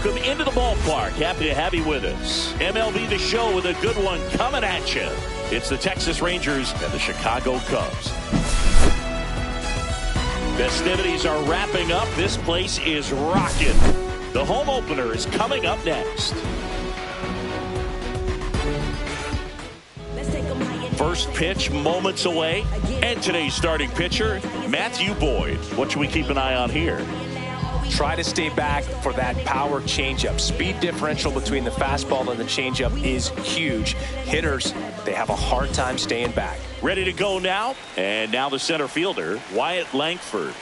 welcome into the ballpark. Happy to have you with us. MLB The Show with a good one coming at you. It's the Texas Rangers and the Chicago Cubs. Festivities are wrapping up. This place is rocking. The home opener is coming up next. First pitch moments away. And today's starting pitcher, Matthew Boyd. What should we keep an eye on here? Try to stay back for that power changeup. Speed differential between the fastball and the changeup is huge. Hitters, they have a hard time staying back. Ready to go now. And now the center fielder, Wyatt Langford.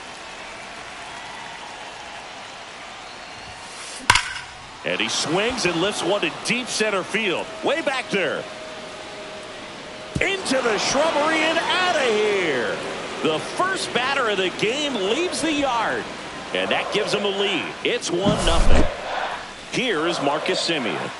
And he swings and lifts one to deep center field. Way back there. Into the shrubbery and out of here. The first batter of the game leaves the yard. And that gives him a lead. It's 1-0. Here is Marcus Semien.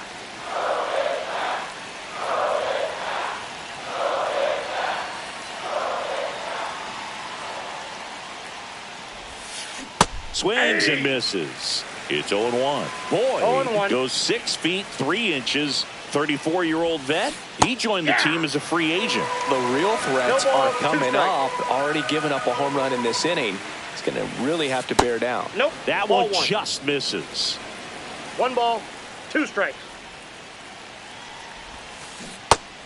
Swings and misses. It's 0-1. Boyd goes 6 feet 3 inches. 34-year-old vet. He joined the team as a free agent. The real threats are coming up. Already given up a home run in this inning. He's going to really have to bear down. Nope. That one just misses. 1 ball, 2 strikes.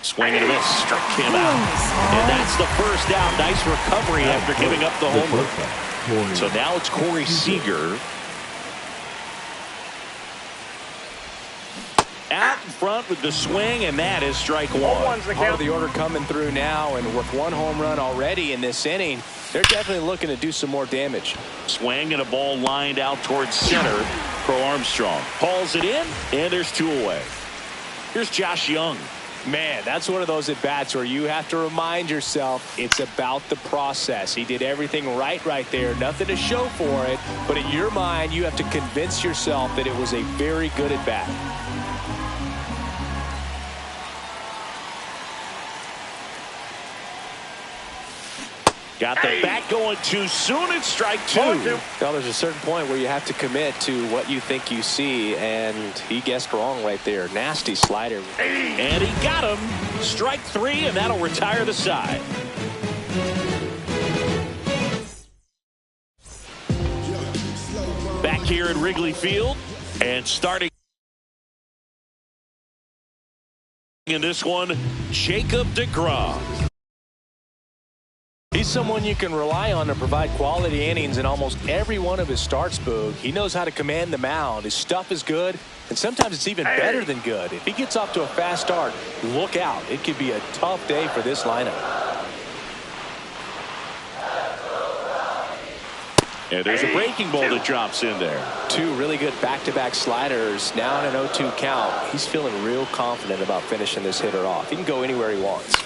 Swing and a miss. Struck him out. And that's the first out. Nice recovery after giving up the homer. So now it's Corey Seager. Out in front with the swing, and that is strike 1. Part of the order coming through now, and with 1 home run already in this inning, they're definitely looking to do some more damage. Swing and a ball lined out towards center. Crow Armstrong hauls it in, and there's 2 away. Here's Josh Young. Man, that's one of those at-bats where you have to remind yourself it's about the process. He did everything right there. Nothing to show for it, but in your mind, you have to convince yourself that it was a very good at-bat. Got the bat going too soon. It's strike 2. Well, there's a certain point where you have to commit to what you think you see, and he guessed wrong right there. Nasty slider. And he got him. Strike 3, and that'll retire the side. Back here at Wrigley Field, and starting in this one, Jacob deGrom. He's someone you can rely on to provide quality innings in almost every one of his starts, Boog. He knows how to command the mound. His stuff is good, and sometimes it's even better than good. If he gets off to a fast start, look out. It could be a tough day for this lineup. And there's a breaking ball that drops in there. 2 really good back-to-back sliders. Now in an 0-2 count. He's feeling real confident about finishing this hitter off. He can go anywhere he wants.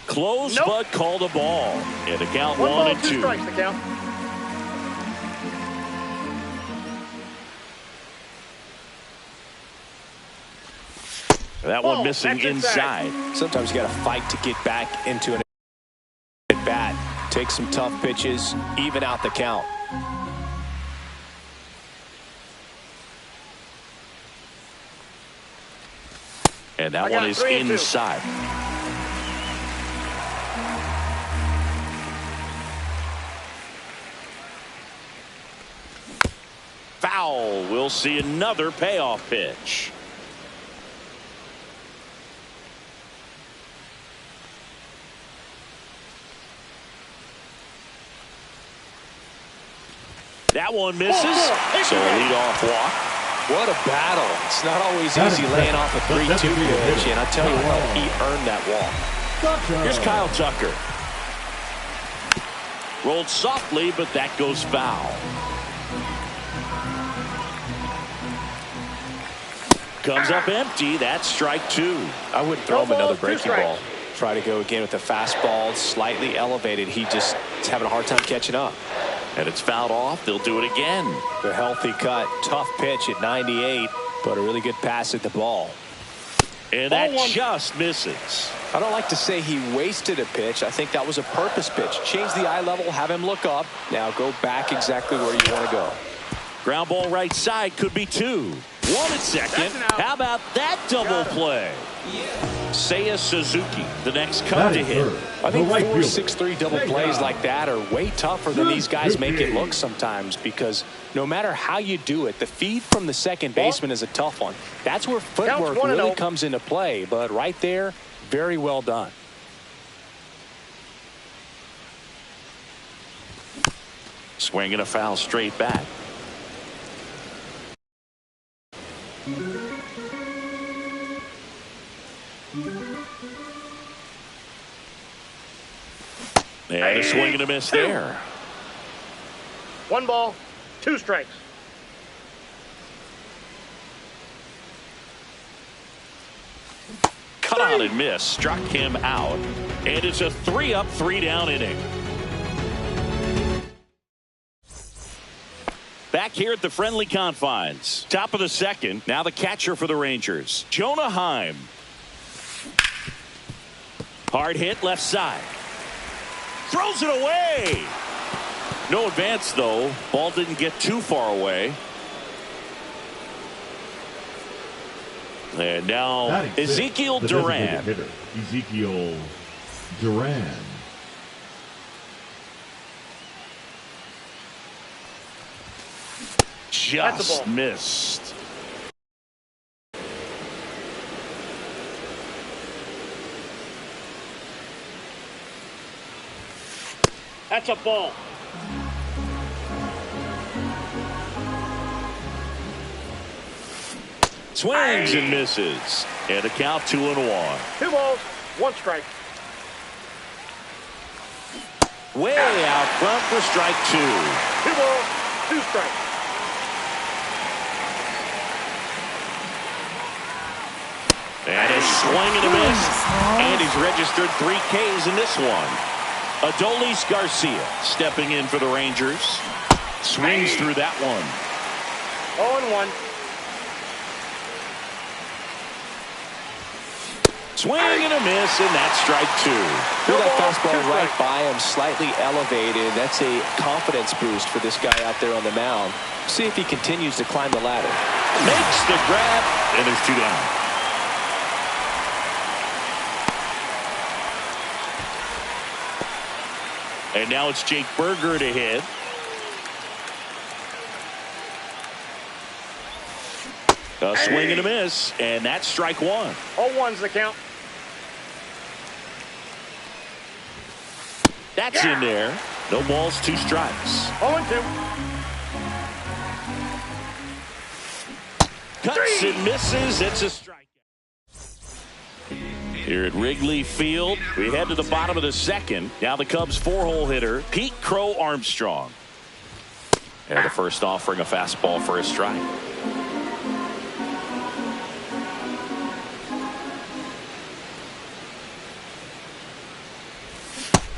Close, but called a ball. And the count 1 and 2. 2 strikes the count. That one missing inside. Sometimes you got to fight to get back into an at-bat. Take some tough pitches, even out the count. And that one is inside. Foul. We'll see another payoff pitch. That one misses. So a leadoff walk. What a battle. It's not always easy laying off a 3-2 pitch, and I tell you what, he earned that walk. Here's Kyle Tucker. Rolled softly, but that goes foul. Comes up empty. That's strike 2. I wouldn't throw him another breaking ball. Try to go again with the fastball, slightly elevated. He just is having a hard time catching up. And it's fouled off. They'll do it again. The healthy cut. Tough pitch at 98, but a really good pass at the ball. And that just misses. I don't like to say he wasted a pitch. I think that was a purpose pitch. Change the eye level, have him look up. Now go back exactly where you want to go. Ground ball right side could be 2. 1 at second. How about that double play? Seiya Suzuki, the next cut to hit. I think 4-6-3 double plays like that are way tougher than these guys make it look sometimes, because no matter how you do it, the feed from the second baseman is a tough one. That's where footwork really comes into play. But right there, very well done. Swinging a foul straight back. And a swing and a miss there. 1 ball, 2 strikes. Cut on and miss. Struck him out. And it's a 3-up, 3-down inning. Back here at the friendly confines. Top of the second. Now the catcher for the Rangers, Jonah Heim. Hard hit left side. Throws it away. No advance, though. Ball didn't get too far away. And now Ezekiel Duran. Ezekiel Duran. Just missed. That's a ball. Swings and misses. And a count 2-1. 2 balls, 1 strike. Way out front for strike 2. 2 balls, 2 strikes. And a swing and a miss. And he's registered 3 Ks in this one. Adolis Garcia stepping in for the Rangers. Swings through that one. 0-1. Swing and a miss, and that's strike 2. Threw that fastball right by him, slightly elevated. That's a confidence boost for this guy out there on the mound. See if he continues to climb the ladder. Makes the grab, and there's 2 down. And now it's Jake Berger to hit. A swing and a miss, and that's strike 1. 0-1's the count. That's in there. No balls, 2 strikes. 0-2. Cuts and misses. It's a strike. Here at Wrigley Field, we head to the bottom of the second. Now the Cubs 4-hole hitter, Pete Crow Armstrong. And the first offering a fastball for a strike.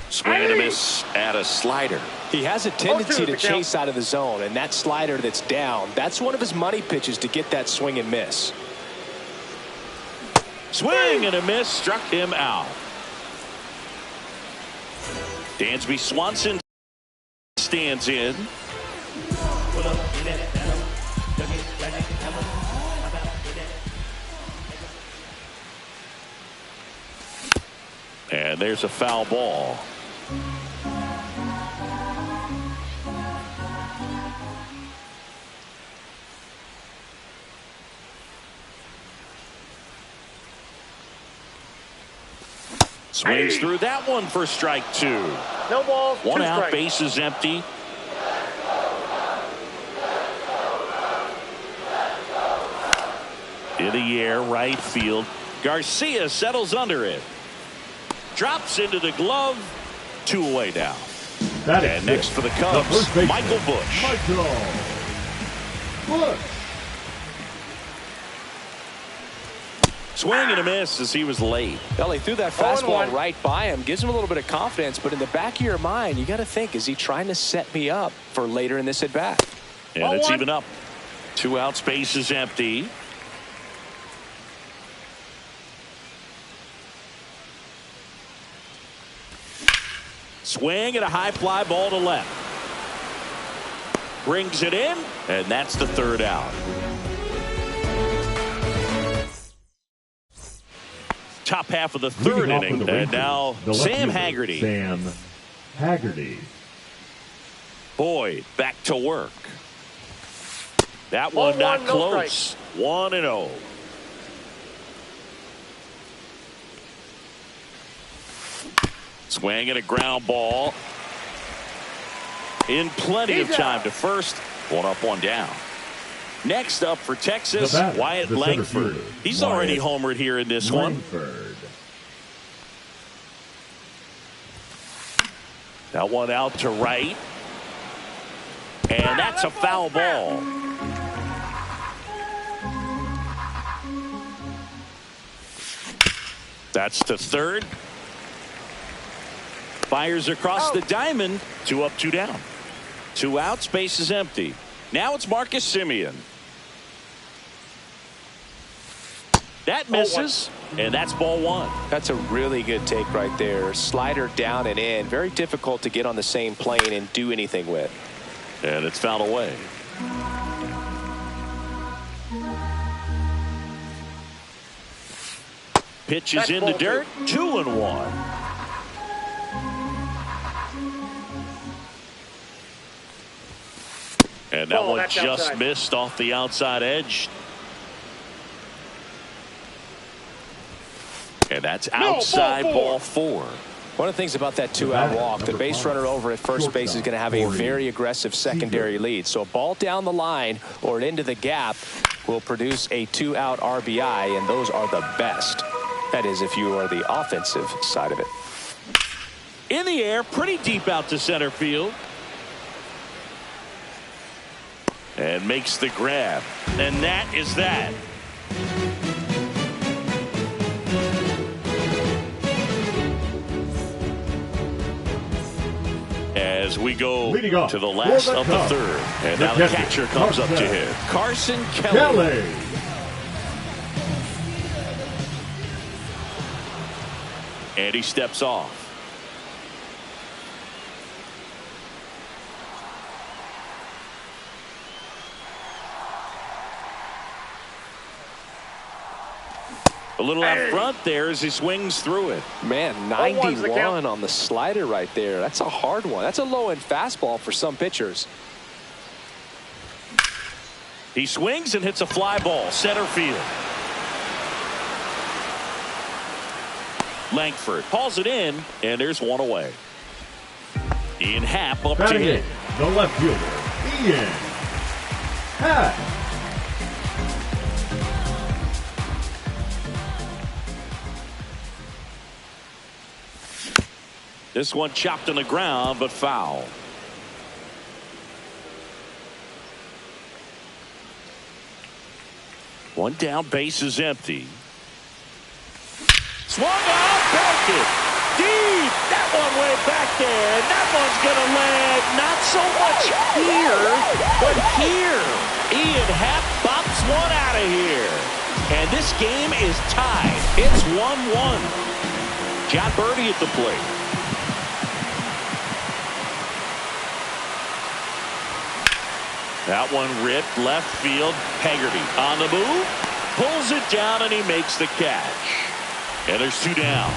Swing and a miss at a slider. He has a tendency to chase out of the zone, and that slider that's down, that's one of his money pitches to get that swing and miss. Swing and a miss, struck him out. Dansby Swanson stands in. And there's a foul ball. Swings through that one for strike 2. No balls, 1 2 out, strikes. base is empty. In the air, right field. Garcia settles under it. Drops into the glove. 2 away now. And next for the Cubs, Michael Busch. Michael Busch. Swing and a miss as he was late. Well, he threw that fastball right by him. Gives him a little bit of confidence, but in the back of your mind, you got to think, is he trying to set me up for later in this at-bat? And it's even up. 2 outs, base is empty. Swing and a high fly ball to left. Brings it in, and that's the third out. Top half of the third inning, and now Sam Haggerty. Sam Haggerty. Boyd back to work. That one not close. 1-0. Swing and a ground ball. In plenty of time to first. One up, one down. Next up for Texas, Wyatt Langford. He's already homered here in this one. That one out to right. And that's a foul ball. That's to third. Fires across the diamond. 2 up, 2 down. 2 outs, base is empty. Now it's Marcus Semien. That misses, and that's ball 1. That's a really good take right there. Slider down and in. Very difficult to get on the same plane and do anything with. And it's fouled away. Pitch is in the dirt. 2-1. And that one just outside. Missed off the outside edge. And that's outside ball 4. One of the things about that 2-out walk, the base runner over at first base is going to have a very aggressive secondary lead. So a ball down the line or into the gap will produce a 2-out RBI, and those are the best. That is, if you are the offensive side of it. In the air, pretty deep out to center field. And makes the grab. And that is that. As we go to the last of the third. And now the catcher comes up to hit. Carson Kelly. And he steps off. A little out front there as he swings through it. Man, 91 on the slider right there. That's a hard one. That's a low-end fastball for some pitchers. He swings and hits a fly ball, center field. Langford hauls it in, and there's one away. Ian Happ up to hit. The left fielder, Ian Happ. This one chopped on the ground, but foul. One down, base is empty. Swung out, back it. Deep. That one way back there. And that one's going to land not so much here, but here. Ian Happ bops one out of here. And this game is tied. It's 1-1. John Birdie at the plate. That one ripped left field. Haggerty on the move. Pulls it down and he makes the catch. And there's 2 down.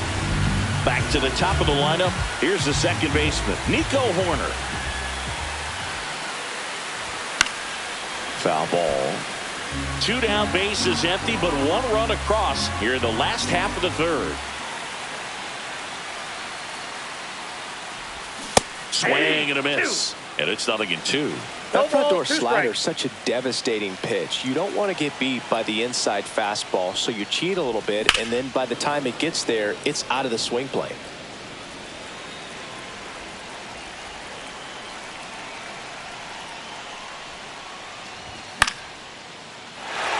Back to the top of the lineup. Here's the second baseman, Nico Horner. Foul ball. 2 down, base is empty, but 1 run across here in the last half of the third. Swing and a miss. And it's 0-2. That front door slider is such a devastating pitch. You don't want to get beat by the inside fastball, so you cheat a little bit, and then by the time it gets there, it's out of the swing plane.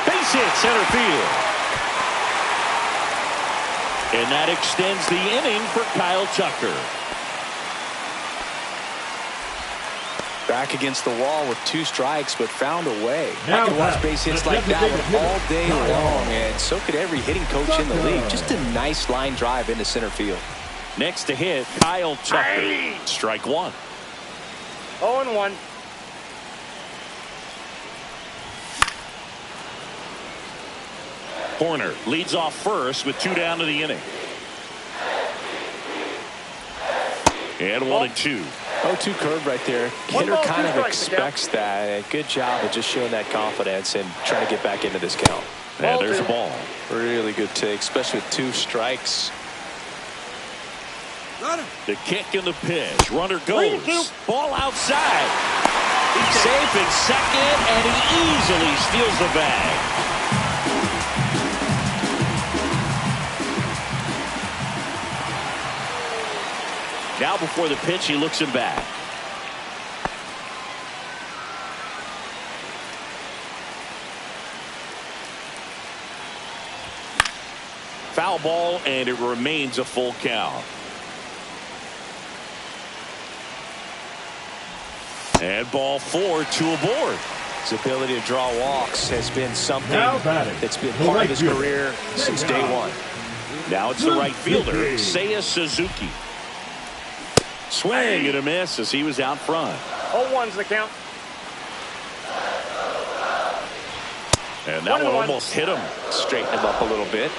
Base hit, center field. And that extends the inning for Kyle Tucker. Back against the wall with 2 strikes, but found a way. I can watch base hits like that one all day long, and so could every hitting coach in the league. Just a nice line drive into center field. Next to hit, Kyle Tucker. Strike one. 0-1. Corner leads off first with 2 down to the inning. And 1-2. 0-2 curve right there. Hitter kind of expects that. And good job of just showing that confidence and trying to get back into this count. And there's a ball. Really good take, especially with 2 strikes. The kick and the pitch. Runner goes. Ball outside. He's safe in second, and he easily steals the bag. Now before the pitch, he looks him back. Foul ball, and it remains a full count. And ball 4, 2 aboard. His ability to draw walks has been something that's been the part right of his fielder. career since day one. Now it's the right fielder, Seiya Suzuki. Swing and a miss as he was out front. 0-1's the count. And that one almost hit him. Straighten him up a little bit.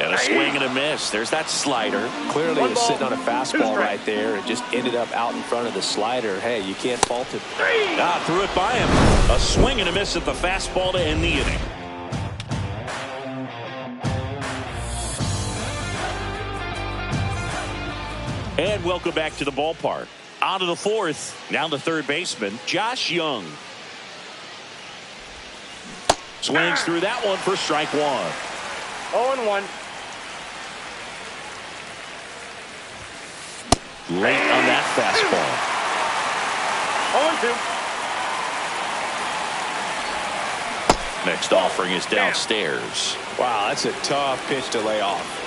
And a swing and a miss. There's that slider. Clearly he was sitting on a fastball right there and just ended up out in front of the slider. Hey, you can't fault it. Threw it by him. A swing and a miss at the fastball to end the inning. And welcome back to the ballpark. On to the 4th. Now the third baseman, Josh Young. Swings through that one for strike 1. 0-1. Late on that fastball. 0-2. Next offering is downstairs. Wow, that's a tough pitch to lay off.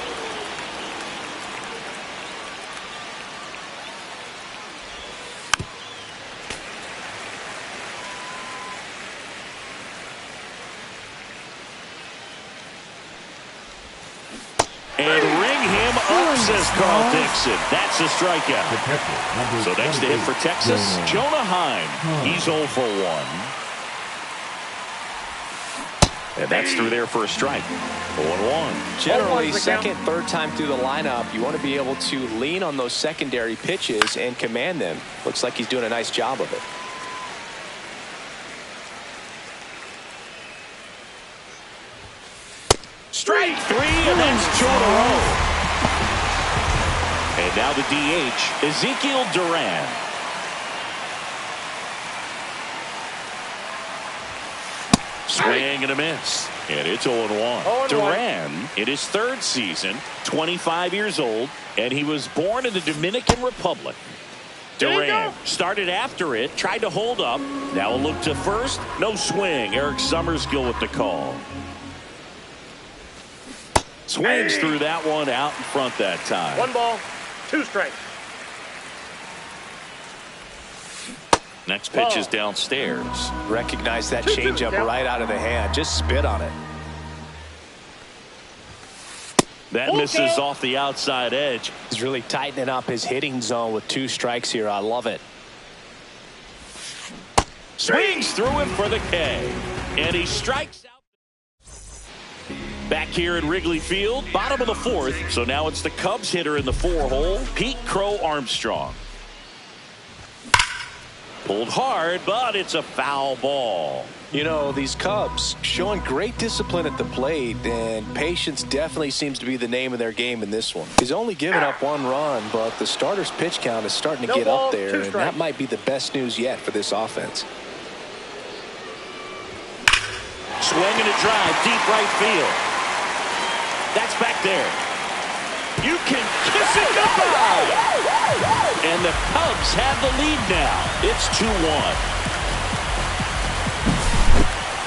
And ring him up, says Carl Dixon. That's a strikeout. So next to hit for Texas, Jonah Heim. He's 0 for 1. And that's through there for a strike. 0-1. Generally, second, third time through the lineup, you want to be able to lean on those secondary pitches and command them. Looks like he's doing a nice job of it. Strike 3, and that's 2 in a row. And now the DH, Ezekiel Duran. Swing and a miss. And it's 0-1. Duran, in his 3rd season, 25 years old, and he was born in the Dominican Republic. Duran started after it, tried to hold up. Now a look to first. No swing. Eric Summerskill with the call. Swings through that one out in front that time. 1 ball, 2 strikes. Next pitch is downstairs. Recognize that changeup right out of the hand. Just spit on it. That misses off the outside edge. He's really tightening up his hitting zone with 2 strikes here. I love it. Swings through him for the K. And he strikes out. Back here at Wrigley Field, bottom of the 4th. So now it's the Cubs hitter in the 4-hole, Pete Crow Armstrong. Pulled hard, but it's a foul ball. You know, these Cubs showing great discipline at the plate, and patience definitely seems to be the name of their game in this one. He's only given up 1 run, but the starter's pitch count is starting to get up there, and that might be the best news yet for this offense. Swing and a drive, deep right field. That's back there. You can kiss it goodbye. And the Cubs have the lead now. It's 2-1.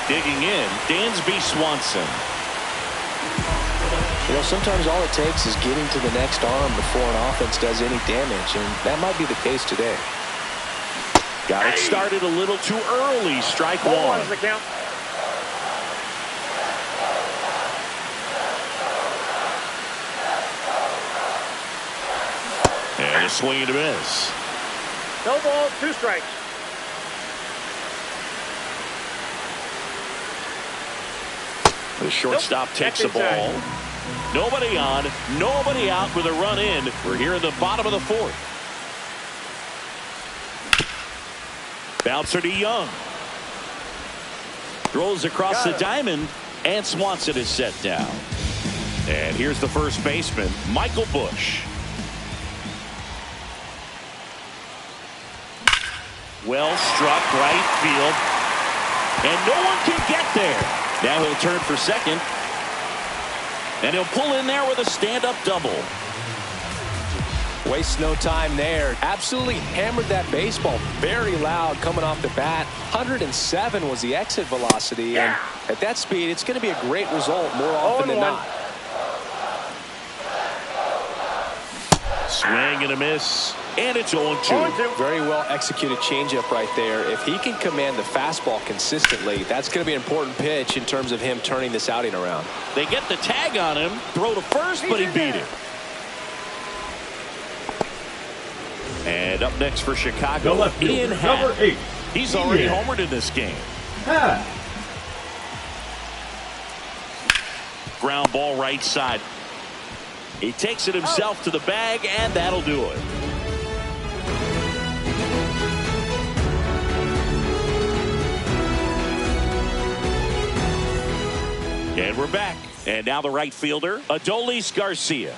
Digging in, Dansby Swanson. You know, sometimes all it takes is getting to the next arm before an offense does any damage, and that might be the case today. Got it started a little too early. Strike Ball one. one's the count. And a swing and a miss. No ball, 2 strikes. The shortstop takes the ball. Nobody on, nobody out with a run in. We're here in the bottom of the 4th. Bouncer to Young. Throws across the diamond, and Swanson is set down. And here's the first baseman, Michael Bush. Well struck right field. And no one can get there. Now he'll turn for second. And he'll pull in there with a stand-up double. Wastes no time there. Absolutely hammered that baseball. Very loud coming off the bat. 107 was the exit velocity. And at that speed, it's going to be a great result more often than not. Swing and a miss. And it's 0-2. Very well executed changeup right there. If he can command the fastball consistently, that's going to be an important pitch in terms of him turning this outing around. They get the tag on him. Throw to first, but he beat it. And up next for Chicago, The left fielder, number 8. He's already homered in this game. Ground ball right side. He takes it himself to the bag, and that'll do it. And we're back. And now the right fielder, Adolis Garcia.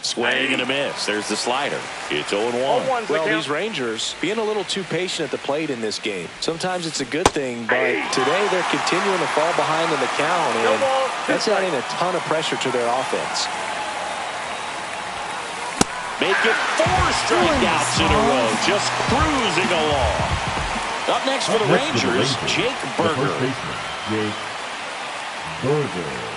Swing and a miss. There's the slider. It's 0-1. Well, these Rangers being a little too patient at the plate in this game. Sometimes it's a good thing, but today they're continuing to fall behind in the count, and that's adding a ton of pressure to their offense. Make it 4 strikeouts in a row, just cruising along. Up next for the Rangers, Jake Burger. Jake Burger.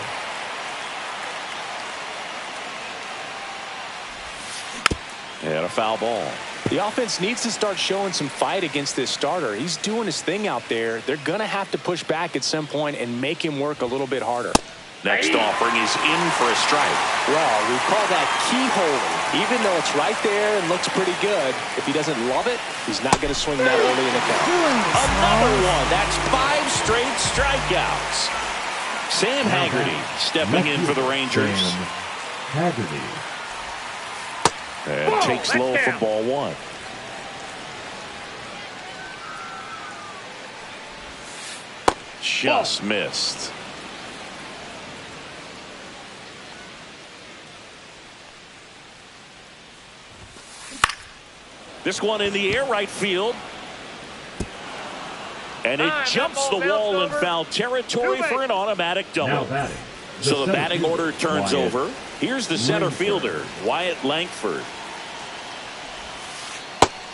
And a foul ball. The offense needs to start showing some fight against this starter. He's doing his thing out there. They're going to have to push back at some point and make him work a little bit harder. Next offering is in for a strike. Well, we call that keyhole. Even though it's right there and looks pretty good, if he doesn't love it, he's not going to swing that early in the count. Another one. That's 5 straight strikeouts. Sam Haggerty stepping in for the Rangers. Sam Haggerty. And takes low for ball 1. Just missed. This one in the air right field. And it jumps the wall in foul territory for an automatic double. Now batting. So the batting order turns Wyatt over. Here's the center Langford. fielder, Wyatt Langford.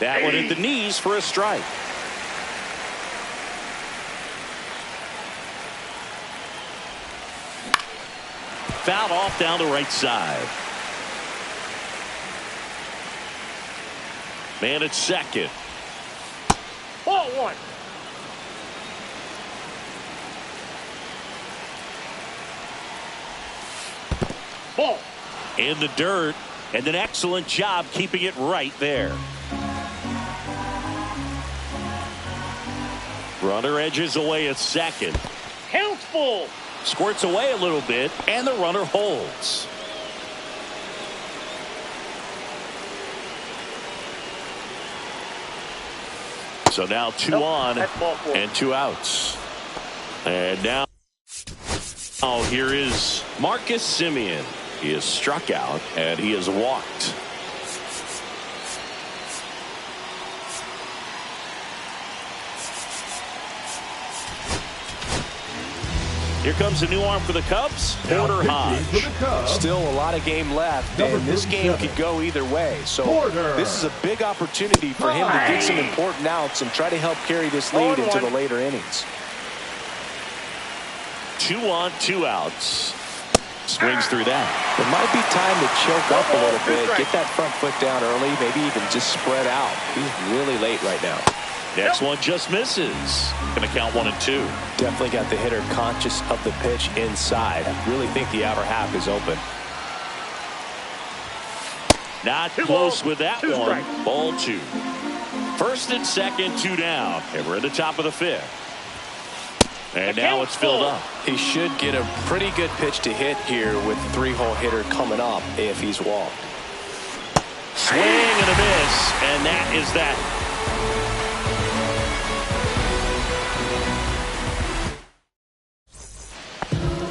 That one at the knees for a strike. Fouled off down the right side. Man at second. Ball 1. Ball. In the dirt, and an excellent job keeping it right there. Runner edges away at second. Count full. Squirts away a little bit, and the runner holds. So now 2 on and 2 outs. And now here is Marcus Semien. He is struck out, and he is walked. Here comes a new arm for the Cubs, Porter Hodge. Still a lot of game left, and this game could go either way. So this is a big opportunity for him to get some important outs and try to help carry this lead into the later innings. 2 on, 2 outs. Swings through that. It might be time to choke up a little bit, get that front foot down early, maybe even just spread out. He's really late right now. Next one just misses. Going to count 1 and 2. Definitely got the hitter conscious of the pitch inside. I really think the outer half is open. Not close with that one. Ball 2. First and second, 2 down. And we're in the top of the 5th. And now it's filled up. He should get a pretty good pitch to hit here with 3-hole hitter coming up if he's walked. Swing and a miss. And that is that.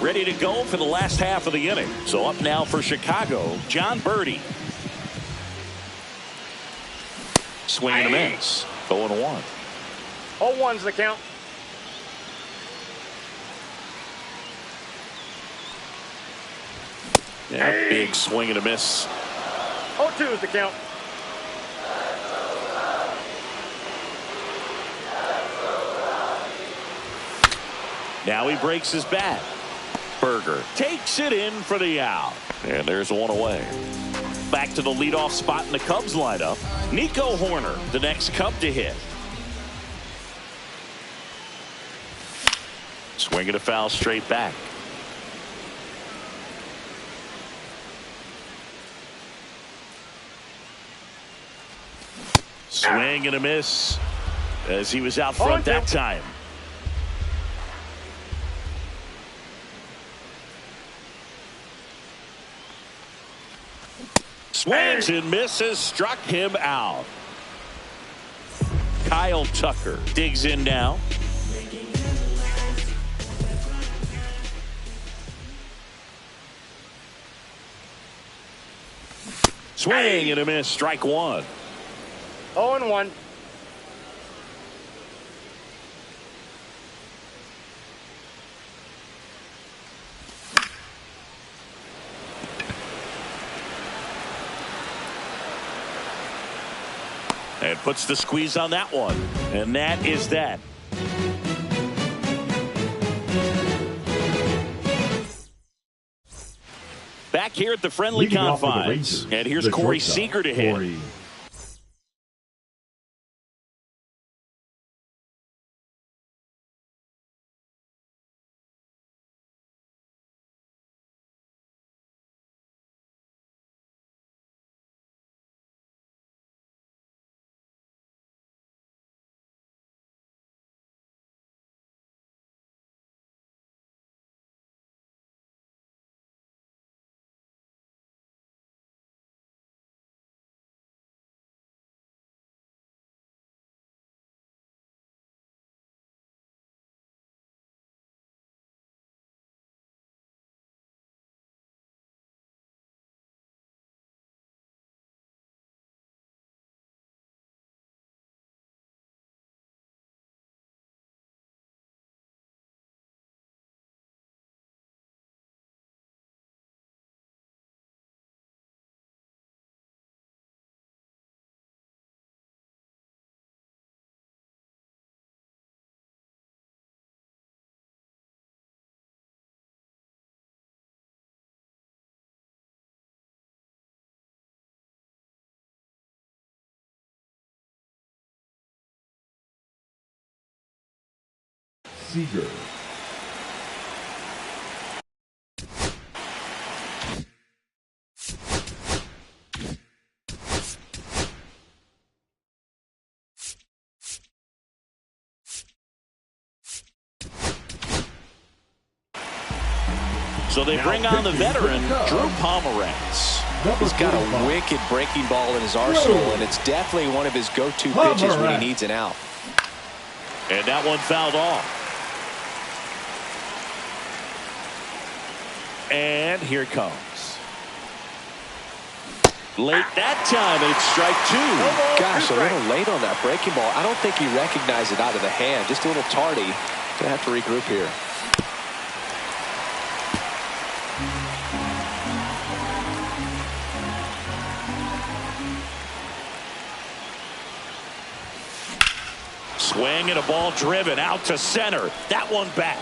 Ready to go for the last half of the inning. So up now for Chicago, John Birdie. Swing and a miss. 0-1. 0-1's the count. Yeah, big swing and a miss. 0-2 is the count. Now he breaks his bat. Berger takes it in for the out. And there's one away. Back to the leadoff spot in the Cubs lineup. Nico Horner, the next Cub to hit. Swing and a foul straight back. Swing and a miss as he was out front that time. Swings and misses, struck him out. Kyle Tucker digs in now. Swing and a miss, strike 1. 0-1. And puts the squeeze on that one. And that is that. Back here at the friendly confines. And here's Corey Seager to hit. Seager. So they bring on the veteran, Drew Pomeranz. He's got a wicked breaking ball in his arsenal, and it's definitely one of his go-to pitches when he needs an out. And that one fouled off. And here it comes. Late that time, and it's strike 2. Gosh, a little late on that breaking ball. I don't think he recognized it out of the hand. Just a little tardy. Gonna have to regroup here. Swing and a ball driven out to center. That one back.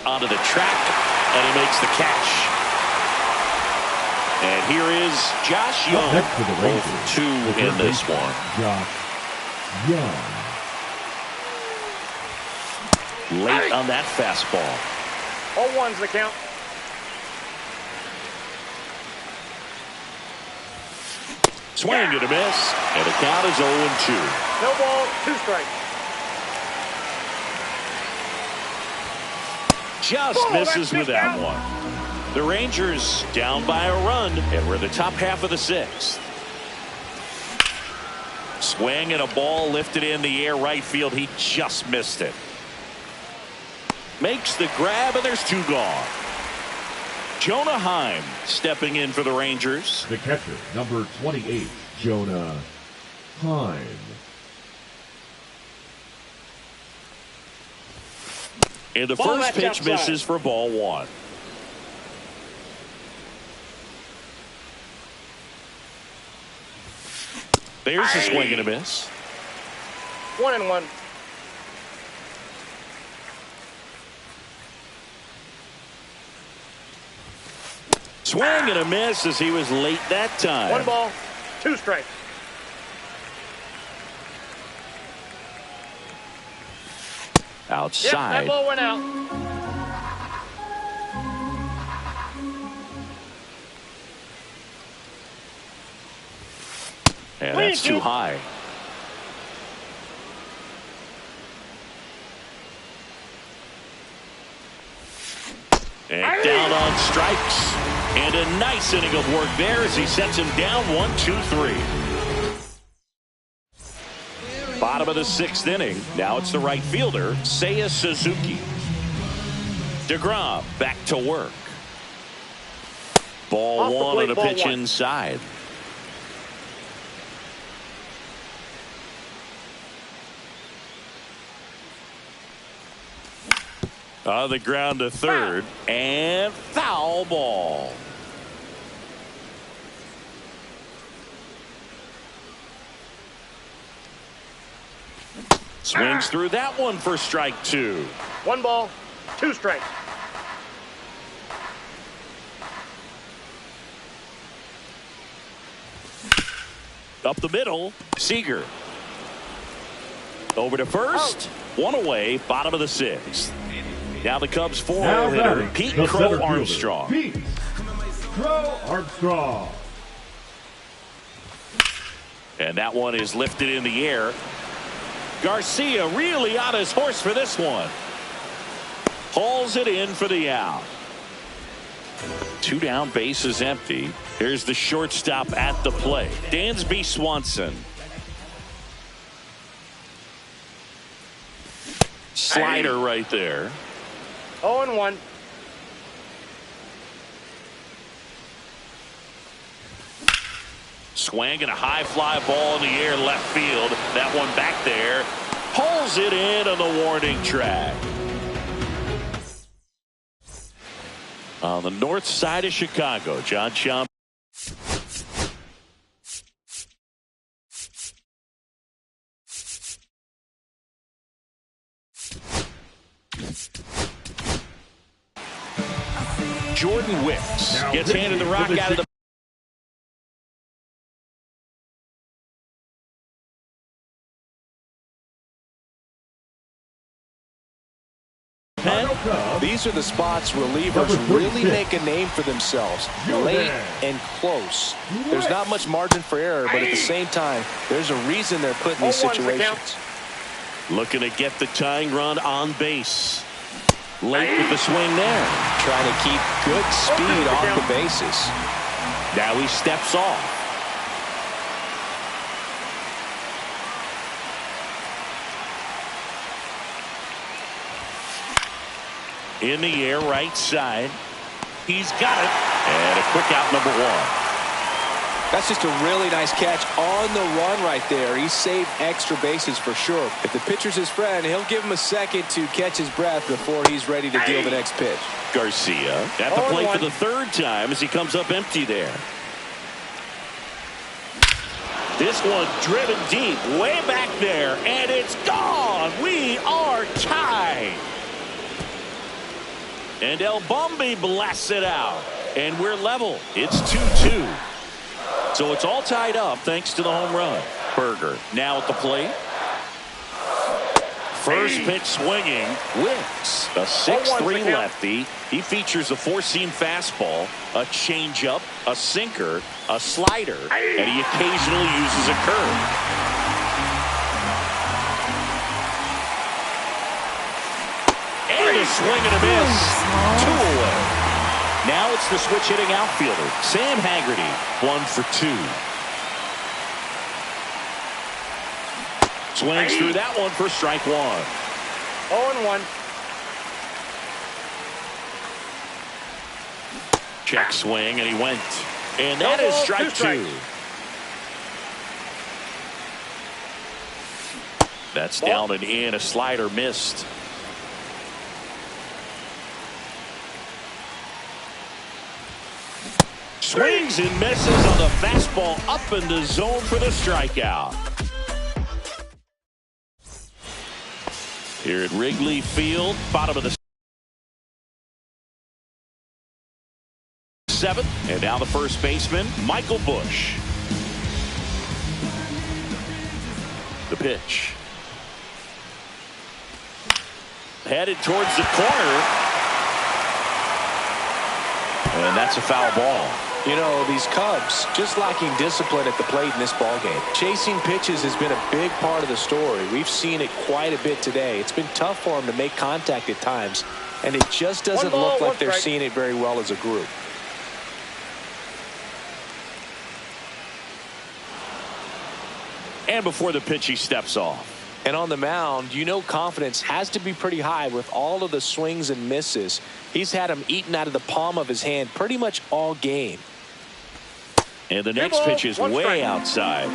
Onto the track. And he makes the catch. And here is Josh Young. Next for the Rangers, 2 in this one. Josh Young. Late on that fastball. 0-1's the count. Swing and a miss. And the count is 0-2. No ball, 2 strikes. Just misses with that one. The Rangers down by a run, and we're in the top half of the 6th. Swing and a ball lifted in the air right field. He just missed it. Makes the grab, and there's 2 gone. Jonah Heim stepping in for the Rangers. The catcher, number 28, Jonah Heim. And the Ball first match pitch outside. misses for ball 1. There's a swing and a miss. 1-1. Swing and a miss as he was late that time. 1 ball, 2 strikes. Yep, Outside. that ball went out. And that's too high. And down on strikes. And a nice inning of work there as he sets him down 1-2-3. Bottom of the 6th inning. Now it's the right fielder, Seiya Suzuki. DeGrom back to work. Ball Off the 1 plate, and a ball pitch 1. inside. On the ground to third, and foul ball. Swings through that one for strike 2. 1 ball, 2 strikes. Up the middle, Seager. Over to first, 1 away, bottom of the 6th. Now the Cubs' Now four-hole hitter, batting, Pete the Crow center fielder, Armstrong. Pete Crow Armstrong. And that one is lifted in the air. Garcia really on his horse for this one. Hauls it in for the out. 2 down, bases empty. Here's the shortstop at the plate, Dansby Swanson. Slider right there. 0-1. Swing and a high fly ball in the air left field. That one back there. Pulls it in on the warning track. On the north side of Chicago, John Chomp. Jordan Wicks Now gets handed the rock out of the pen. These are the spots relievers really make a name for themselves. Late and close. There's not much margin for error, but at the same time, there's a reason they're put in these 0-1's the count. situations. Looking to get the tying run on base. Late with the swing there. Trying to keep good speed off the bases. Now he steps off. In the air, right side. He's got it. And a quick out, number 1. That's just a really nice catch on the run right there. He saved extra bases for sure. If the pitcher's his friend, he'll give him a second to catch his breath before he's ready to deal the next pitch. Garcia at the plate for the 3rd time as he comes up empty there. This one driven deep, way back there, and it's gone. We are tied. And El Bombi blasts it out. And we're level. It's 2-2. So it's all tied up thanks to the home run. Berger now at the plate. First pitch swinging. Wicks, a 6'3" lefty. He features a four-seam fastball, a changeup, a sinker, a slider, and he occasionally uses a curve. And a swing and a miss. 2 away. Now it's the switch-hitting outfielder, Sam Haggerty, 1 for 2. Swings through that one for strike 1. 0-1. Check swing, and he went. And that is strike 2. That's down and in. A slider missed. Swings and misses on the fastball up in the zone for the strikeout. Here at Wrigley Field, bottom of the 7th, and now the first baseman, Michael Busch. The pitch. Headed towards the corner. And that's a foul ball. You know, these Cubs just lacking discipline at the plate in this ballgame. Chasing pitches has been a big part of the story. We've seen it quite a bit today. It's been tough for them to make contact at times, and it just doesn't look like they're seeing it very well as a group. And before the pitch, he steps off. And on the mound, you know confidence has to be pretty high with all of the swings and misses. He's had them eaten out of the palm of his hand pretty much all game. And the next pitch is way outside.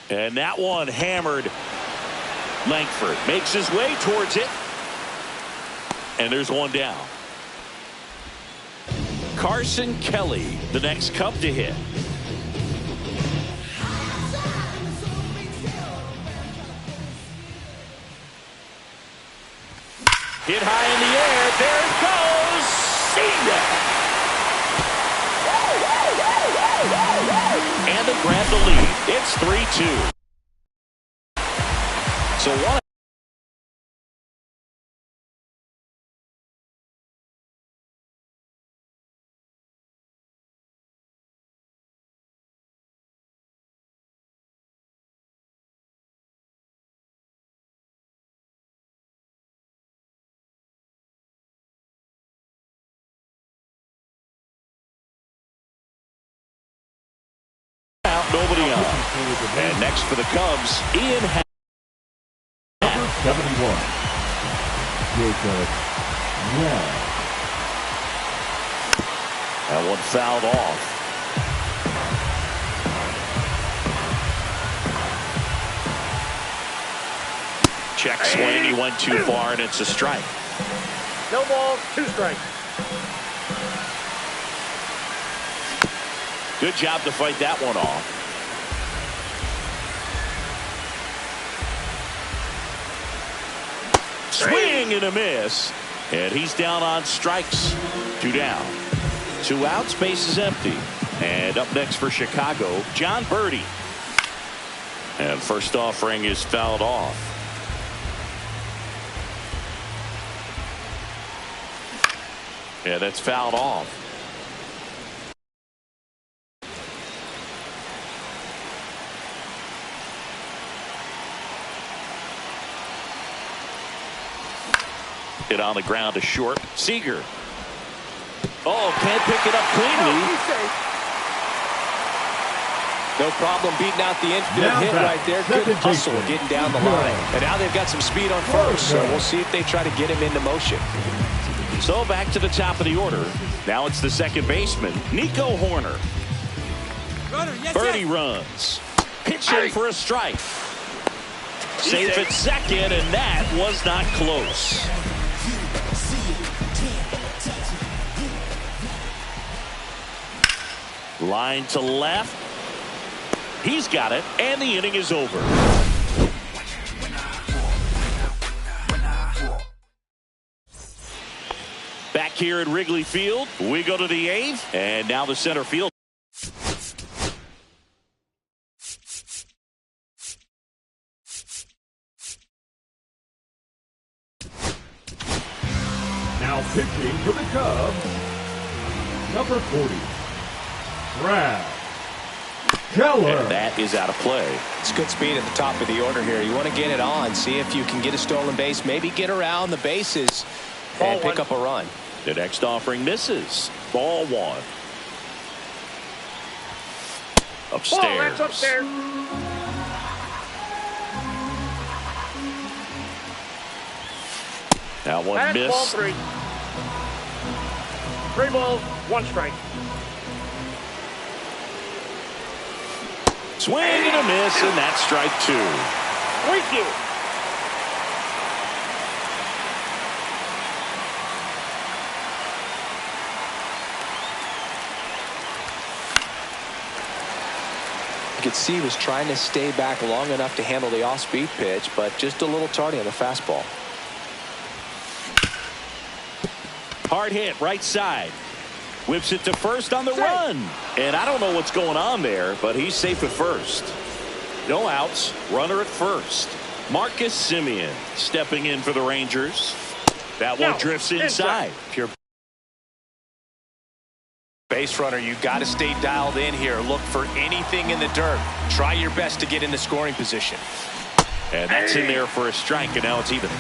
And that one hammered. Langford makes his way towards it. And there's one down. Carson Kelly, the next Cub to hit. Hit high in the air. There it goes. See ya. And they grab the lead. It's 3-2. So one. Nobody out. And next for the Cubs, Ian Number 71. Gator. Yeah. That one fouled off. Check swing. He went too far, and it's a strike. No balls, 2 strikes. Good job to fight that one off. Swing and a miss. And he's down on strikes. 2 down. 2 outs, base is empty. And up next for Chicago, John Birdie. And first offering is fouled off. Yeah, that's fouled off. Hit on the ground to short. Seager. Oh, can't pick it up cleanly. No problem beating out the infield hit right there. Good hustle getting down the line. And now they've got some speed on first, so we'll see if they try to get him into motion. So back to the top of the order. Now it's the second baseman, Nico Horner. Birdie runs. Pitch in for a strike. Safe at second, and that was not close. Line to left. He's got it, and the inning is over. Back here at Wrigley Field, we go to the 8th, and now the center field. Now pitching for the Cubs, number 40, Brad Keller. And that is out of play. It's good speed at the top of the order here. You want to get it on, see if you can get a stolen base, maybe get around the bases and pick up a run. The next offering misses. Ball 1. Upstairs. Ball, that's upstairs. Now one That's miss. ball 3. 3 balls, 1 strike. Swing and a miss, and that's strike 2. Thank you. You could see he was trying to stay back long enough to handle the off-speed pitch, but just a little tardy on the fastball. Hard hit, right side. Whips it to first on the run. And I don't know what's going on there, but he's safe at first. No outs, runner at first. Marcus Semien stepping in for the Rangers. That one drifts inside. If you're base runner, you got to stay dialed in here. Look for anything in the dirt. Try your best to get into scoring position. And that's in there for a strike, and now it's even.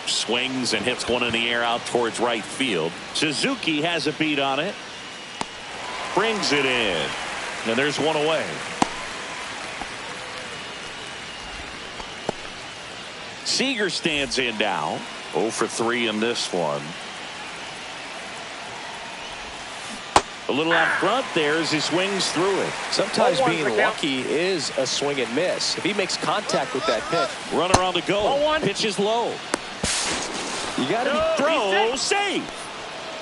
Swings and hits one in the air out towards right field. Suzuki has a beat on it. Brings it in. And there's one away. Seager stands in now. 0 for 3 in this one. A little out front there as he swings through it. Sometimes being lucky is a swing and miss. If he makes contact with that pitch. Runner on the go. Pitch is low. You got to throw safe.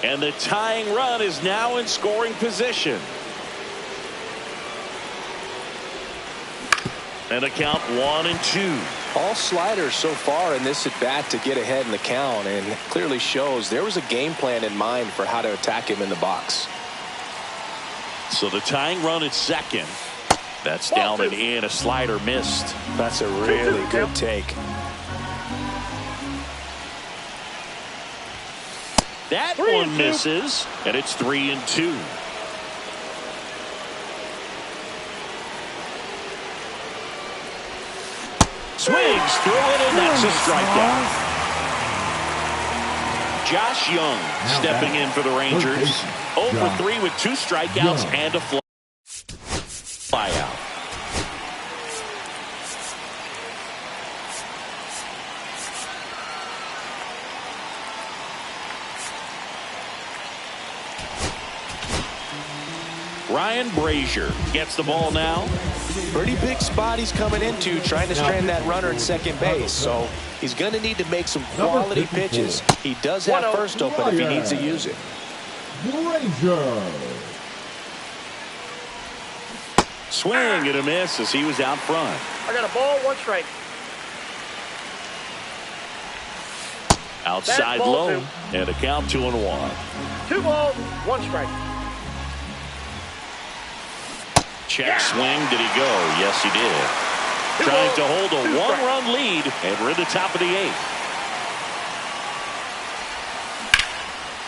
And the tying run is now in scoring position. And a count 1-2. All sliders so far in this at bat to get ahead in the count, and it clearly shows there was a game plan in mind for how to attack him in the box. So the tying run at second. That's down and in. A slider missed. That's a really good take. That one misses, and it's 3-2. Swings through it, and that's a strikeout. Josh Young stepping in for the Rangers. 0 for 3 with 2 strikeouts and a fly out. Ryan Brazier gets the ball now. Pretty big spot he's coming into, trying to strand that runner at second base. So he's going to need to make some quality pitches. He does have first open if he needs to use it. Brazier. Swing and a miss as he was out front. I got a ball, 1 strike. Outside low, and a count 2-1. 2 balls, 1 strike. Check swing. Did he go? Yes, he did. Trying to hold a 1-run lead, and we're at the top of the 8th.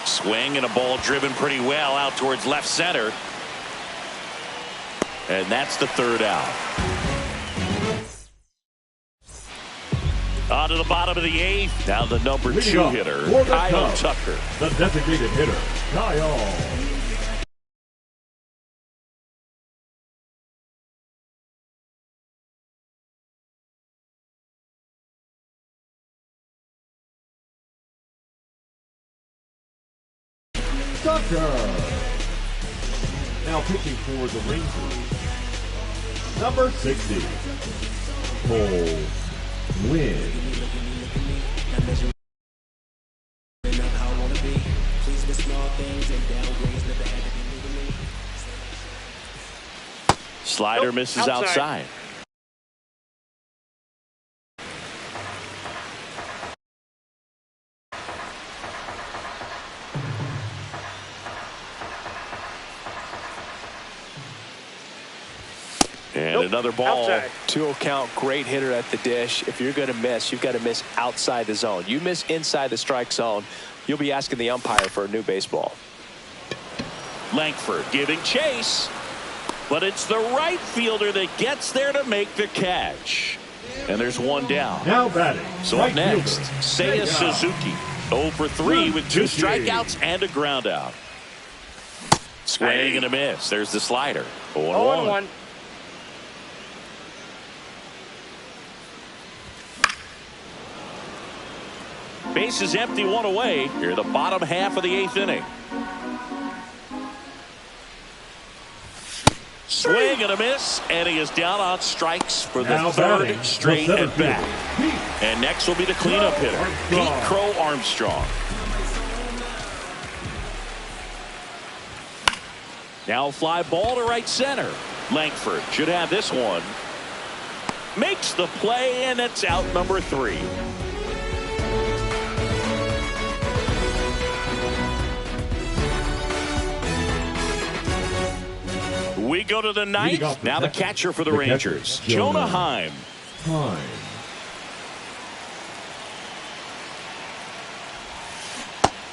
Swing and a ball driven pretty well out towards left center. And that's the 3rd out. On to the bottom of the 8th. Now the number 2 hitter, Kyle Tucker. The designated hitter, Kyle. Tucker. Now pitching for the Rangers, number 60, Cole Wynn. Slider misses outside. And another ball. Outside. 2-0 count, great hitter at the dish. If you're going to miss, you've got to miss outside the zone. You miss inside the strike zone, you'll be asking the umpire for a new baseball. Langford giving chase, but it's the right fielder that gets there to make the catch. And there's one down. Now batting. So up next, Seiya Suzuki. 0 for 3 with 2 strikeouts and a ground out. Swing and a miss. There's the slider. 0-1. Base is empty, 1 away. Here the bottom half of the 8th inning. Swing and a miss, and he is down on strikes for the now 3rd straight at bat. Pete. And next will be the cleanup hitter, Pete Crow Armstrong. Now fly ball to right center. Langford should have this one. Makes the play, and it's out number 3. We go to the 9th. Now the catcher for the Rangers, Jonah Heim.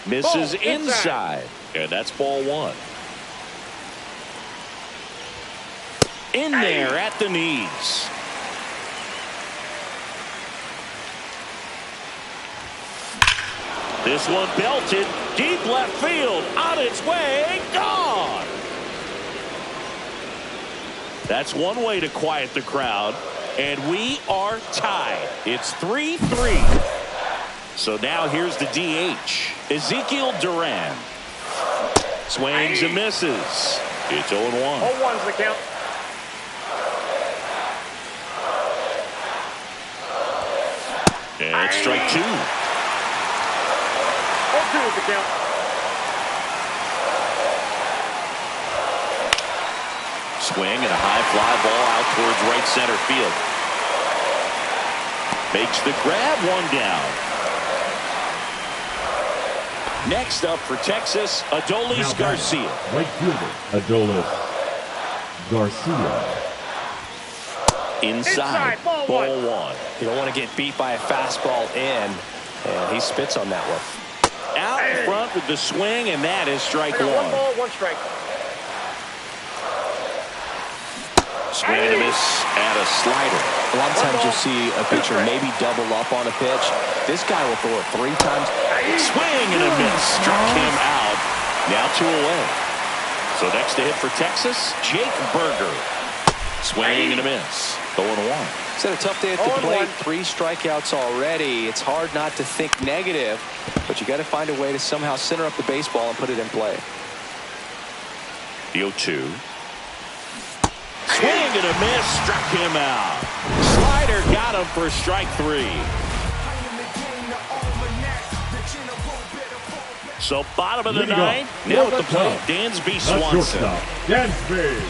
Misses inside. And that's ball 1. In there at the knees. This one belted. Deep left field. On its way. Gone. That's one way to quiet the crowd. And we are tied. It's 3-3. So now here's the DH, Ezekiel Duran. Swings and misses. It's 0-1. 0-1's the count. And it's strike 2. 0-2 is the count. Swing and a high fly ball out towards right center field. Makes the grab, 1 down. Next up for Texas, Adolis Garcia. Right fielder, Adolis Garcia. Inside, ball 1. You don't want to get beat by a fastball in, and he spits on that one. Out in front with the swing, and that is strike 1. 1 ball, 1 strike. Swing and a miss and a slider. A lot of times you'll see a pitcher maybe double up on a pitch. This guy will throw it 3 times. Swing and a miss. Struck him out. Now 2 away. So next to hit for Texas, Jake Berger. Swing and a miss. 0-1. It's had a tough day at the plate. 3 strikeouts already. It's hard not to think negative, but you got to find a way to somehow center up the baseball and put it in play. The 0-2. Swing and a miss. Struck him out. Slider got him for strike 3. So bottom of the 9th. Now at the plate, Dansby Swanson. Dansby.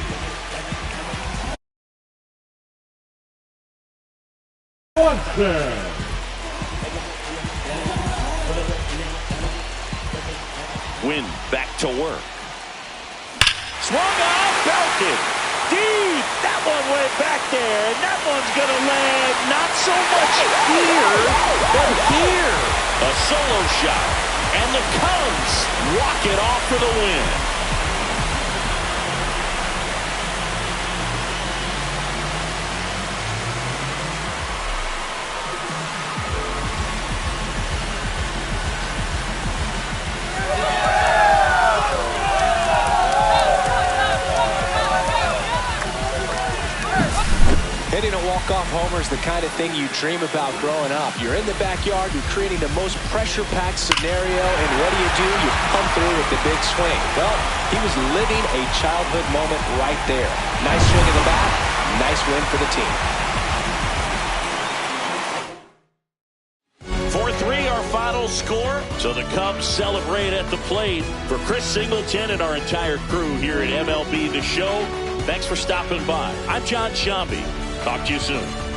Wynn back to work. Swung out, belted. Deep. That one went back there, and that one's going to land not so much here, but here. A solo shot, and the Cubs walk it off for the win. Hitting a walk-off homer is the kind of thing you dream about growing up. You're in the backyard, you're creating the most pressure-packed scenario, and what do? You come through with the big swing. Well, he was living a childhood moment right there. Nice swing in the bat, nice win for the team. 4-3 our final. final score. So the Cubs celebrate at the plate. For Chris Singleton and our entire crew here at MLB The Show, thanks for stopping by. I'm John Shambi. Talk to you soon.